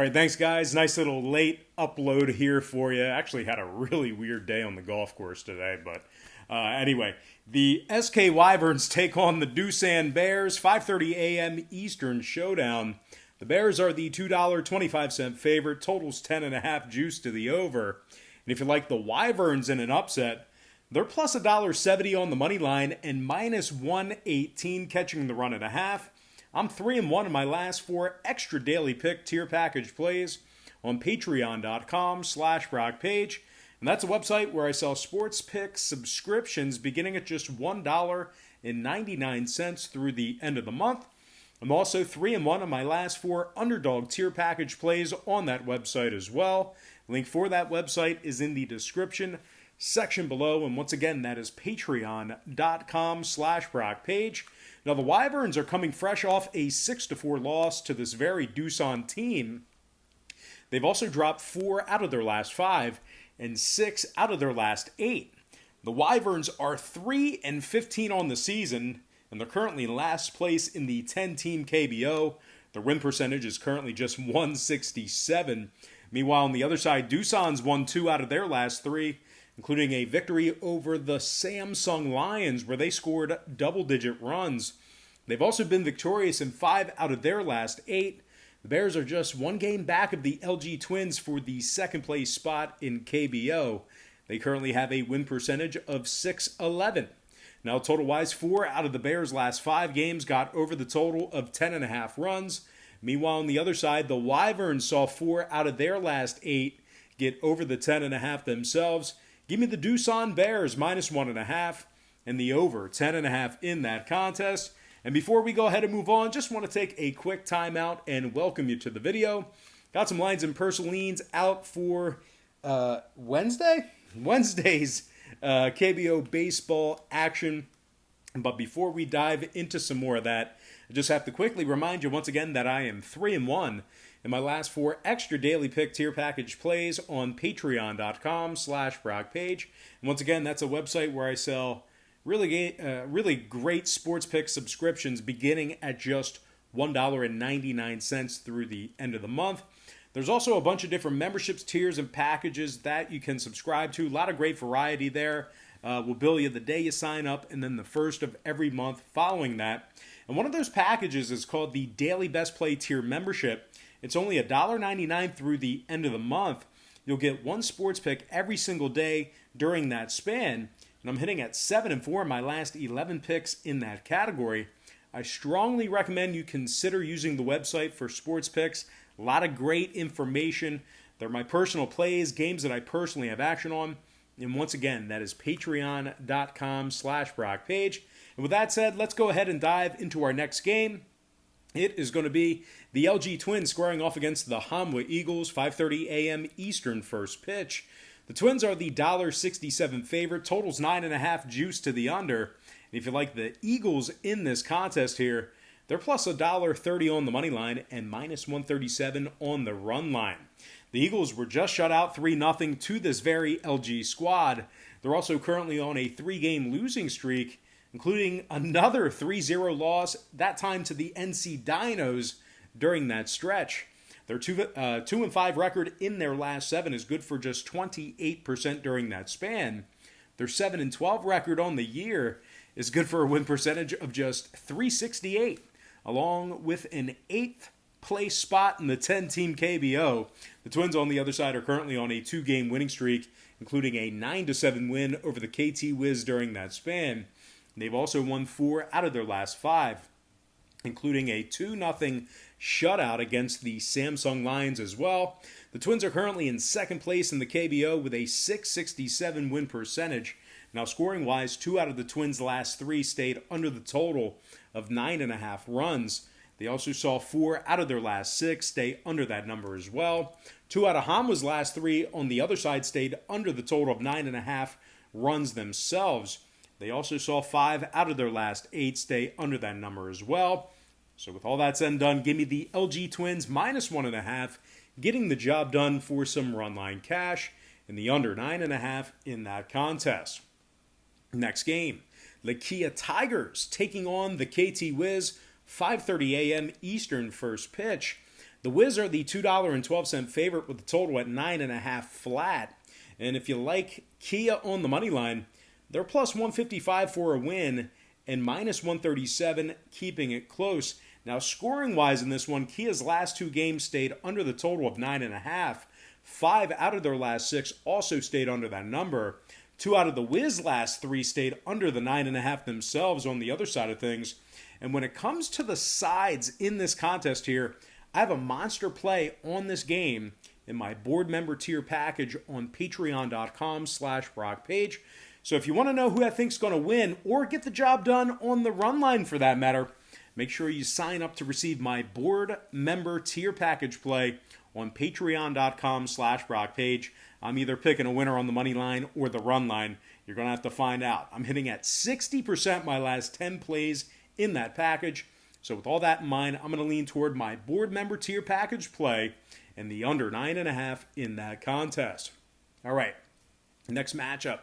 right, thanks guys. Nice little late upload here for you. Actually had a really weird day on the golf course today, but anyway, the SK Wyverns take on the Doosan Bears, 5:30 a.m. Eastern showdown. The Bears are the $2.25 favorite, totals 10.5 juice to the over. And if you like the Wyverns in an upset, they're plus $1.70 on the money line and minus 118 catching the run and a half. I'm 3-1 in my last 4 extra daily pick tier package plays on patreon.com/BrockPage. And that's a website where I sell sports pick subscriptions beginning at just $1.99 through the end of the month. I'm also 3-1 in my last 4 Underdog tier package plays on that website as well. Link for that website is in the description section below. And once again, that is patreon.com/BrockPage. Now, the Wyverns are coming fresh off a 6-4 loss to this very Doosan team. They've also dropped 4 out of their last 5 and 6 out of their last 8. The Wyverns are 3-15 on the season, and they're currently in last place in the 10-team KBO. Their win percentage is currently just 167. Meanwhile, on the other side, Doosan's won 2 out of their last 3, including a victory over the Samsung Lions, where they scored double-digit runs. They've also been victorious in 5 out of their last 8. The Bears are just 1 game back of the LG Twins for the second-place spot in KBO. They currently have a win percentage of .611. Now, total-wise, 4 out of the Bears' last 5 games got over the total of 10.5 runs. Meanwhile, on the other side, the Wyverns saw 4 out of their last 8 get over the 10.5 themselves. Give me the Doosan Bears minus 1.5 and the over 10.5 in that contest. And before we go ahead and move on, just want to take a quick timeout and welcome you to the video. Got some lines and purslines out for Wednesday's KBO baseball action. But before we dive into some more of that, I just have to quickly remind you once again that I am 3-1 in my last 4 extra daily pick tier package plays on patreon.com/BrockPage. And once again, that's a website where I sell really great sports pick subscriptions beginning at just $1.99 through the end of the month. There's also a bunch of different memberships, tiers, and packages that you can subscribe to. A lot of great variety there. We'll bill you the day you sign up and then the first of every month following that. And one of those packages is called the Daily Best Play Tier Membership. It's only $1.99 through the end of the month. You'll get 1 sports pick every single day during that span. And I'm hitting at 7-4 in my last 11 picks in that category. I strongly recommend you consider using the website for sports picks. A lot of great information. They're my personal plays, games that I personally have action on. And once again, that is patreon.com/BrockPage. And with that said, let's go ahead and dive into our next game. It is going to be the LG Twins squaring off against the Hamwa Eagles, 5:30 a.m. Eastern first pitch. The Twins are the $1.67 favorite, totals 9.5 juice to the under. And if you like the Eagles in this contest here, they're plus $1.30 on the money line and minus 137 on the run line. The Eagles were just shut out 3-0 to this very LG squad. They're also currently on a 3-game losing streak, including another 3-0 loss, that time to the NC Dinos during that stretch. Their 2-5 record in their last 7 is good for just 28% during that span. Their 7-12 record on the year is good for a win percentage of just .368, along with an 8th place spot in the 10-team KBO. The Twins on the other side are currently on a 2-game winning streak, including a 9-7 win over the KT Wiz during that span. They've also won 4 out of their last 5, including a 2-0 shutout against the Samsung Lions as well. The Twins are currently in 2nd place in the KBO with a .667 win percentage. Now, scoring-wise, 2 out of the Twins' last 3 stayed under the total of 9.5 runs. They also saw 4 out of their last 6 stay under that number as well. 2 out of Hamwa's last 3 on the other side stayed under the total of 9.5 runs themselves. They also saw 5 out of their last 8 stay under that number as well. So with all that said and done, give me the LG Twins minus 1.5, getting the job done for some run line cash, and the under 9.5 in that contest. Next game, Lakia Tigers taking on the KT Wiz, 5:30 a.m. Eastern first pitch. The Wiz are the $2.12 favorite with the total at 9.5 flat. And if you like Kia on the money line, they're plus 155 for a win and minus 137, keeping it close. Now, scoring-wise in this one, Kia's last 2 games stayed under the total of 9.5. 5 out of their last 6 also stayed under that number. 2 out of the Wiz last 3 stayed under the 9.5 themselves on the other side of things. And when it comes to the sides in this contest here, I have a monster play on this game in my board member tier package on patreon.com/Brock Page. So if you want to know who I think is going to win or get the job done on the run line for that matter, make sure you sign up to receive my board member tier package play on patreon.com/Brock Page. I'm either picking a winner on the money line or the run line. You're going to have to find out. I'm hitting at 60% my last 10 plays in that package. So with all that in mind, I'm going to lean toward my board member tier package play and the under 9.5 in that contest. All right, next matchup.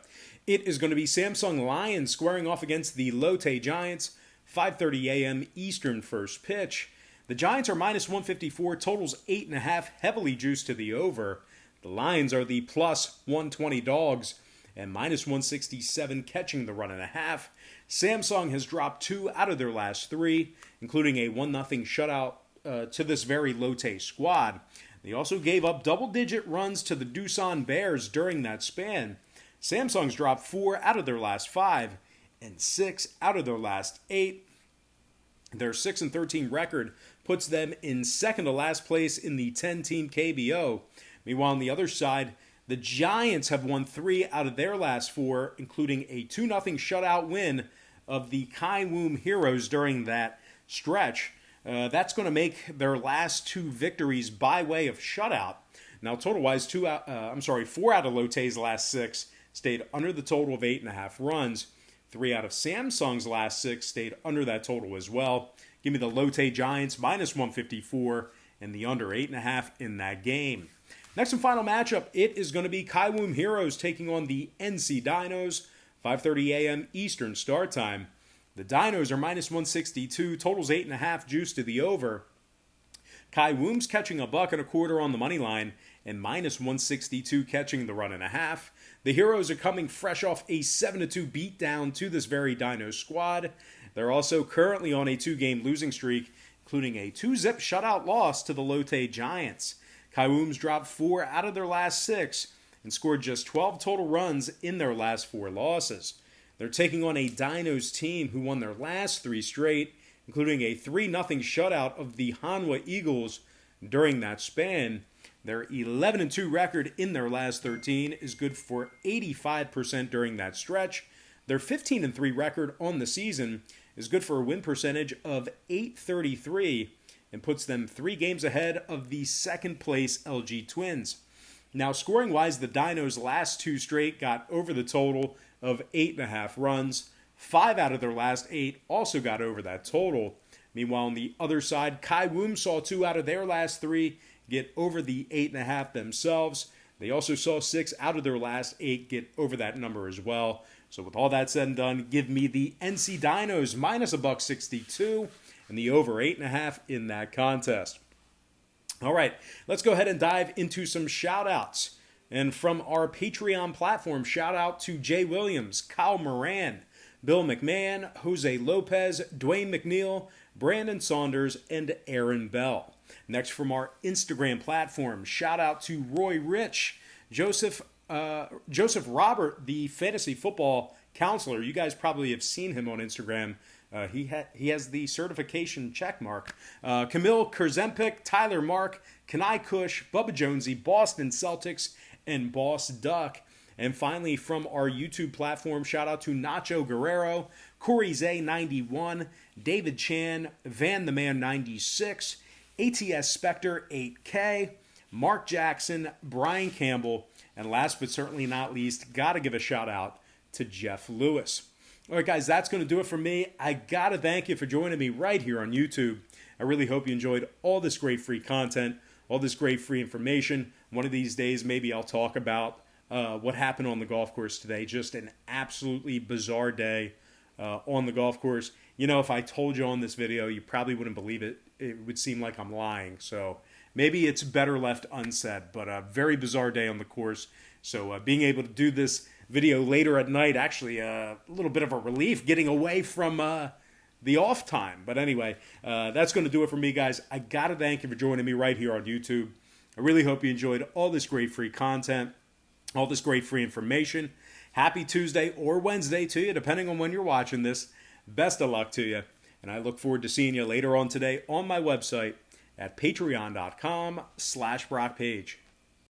It is going to be Samsung Lions squaring off against the Lotte Giants, 5:30 a.m. Eastern first pitch. The Giants are minus 154, totals 8.5, heavily juiced to the over. The Lions are the plus 120 dogs and minus 167 catching the 1.5. Samsung has dropped 2 out of their last 3, including a 1-0 shutout to this very Lotte squad. They also gave up double-digit runs to the Doosan Bears during that span. Samsung's dropped 4 out of their last 5 and 6 out of their last 8. Their 6-13 record puts them in second to last place in the 10-team KBO. Meanwhile, on the other side, the Giants have won 3 out of their last 4, including a 2-0 shutout win of the Kaiwoom Heroes during that stretch. That's going to make their last 2 victories by way of shutout. Now, total-wise, 4 out of Lotte's last 6 stayed under the total of 8.5 runs. 3 out of Samsung's last 6 stayed under that total as well. Give me the Lotte Giants minus 154 and the under 8.5 in that game. Next and final matchup, it is going to be Kaiwoom Heroes taking on the NC Dinos, 5:30 a.m. Eastern start time. The Dinos are minus 162, totals 8.5, juice to the over. Kaiwoom's catching $1.25 on the money line and minus 162 catching the 1.5. The Heroes are coming fresh off a 7-2 beatdown to this very Dino squad. They're also currently on a 2-game losing streak, including a 2-zip shutout loss to the Lotte Giants. Kaiwoom's dropped 4 out of their last 6 and scored just 12 total runs in their last 4 losses. They're taking on a Dinos team who won their last 3 straight, including a 3-0 shutout of the Hanwha Eagles during that span. Their 11-2 record in their last 13 is good for 85% during that stretch. Their 15-3 record on the season is good for a win percentage of .833 and puts them 3 games ahead of the second place LG Twins. Now, scoring-wise, the Dinos' last 2 straight got over the total of 8.5 runs. 5 out of their last 8 also got over that total. Meanwhile, on the other side, Kaiwoom saw 2 out of their last 3 get over the 8.5 themselves. They also saw 6 out of their last 8 get over that number as well. So with all that said and done, give me the NC Dinos minus $1.62 and the over 8.5 in that contest. All right, let's go ahead and dive into some shout-outs. And from our Patreon platform, shout out to Jay Williams, Kyle Moran, Bill McMahon, Jose Lopez, Dwayne McNeil, Brandon Saunders, and Aaron Bell. Next, from our Instagram platform, shout out to Roy Rich, Joseph Robert, the fantasy football counselor. You guys probably have seen him on Instagram. He has the certification check mark. Camille Kurzempik, Tyler Mark, Kanai Kush, Bubba Jonesy, Boston Celtics, and Boss Duck. And finally, from our YouTube platform, shout out to Nacho Guerrero, Corey Zay 91, David Chan, Van the Man 96, ATS Spectre 8K, Mark Jackson, Brian Campbell, and last but certainly not least, gotta give a shout out to Jeff Lewis. All right, guys, that's going to do it for me. I got to thank you for joining me right here on YouTube. I really hope you enjoyed all this great free content, all this great free information. One of these days, maybe I'll talk about what happened on the golf course today. Just an absolutely bizarre day on the golf course. You know, if I told you on this video, you probably wouldn't believe it. It would seem like I'm lying. So maybe it's better left unsaid. But a very bizarre day on the course. So being able to do this video later at night, actually a little bit of a relief, getting away from the off time. But anyway, that's going to do it for me, guys. I got to thank you for joining me right here on YouTube. I really hope you enjoyed all this great free content, all this great free information. Happy Tuesday or Wednesday to you, depending on when you're watching this. Best of luck to you. And I look forward to seeing you later on today on my website at patreon.com/BrockPage.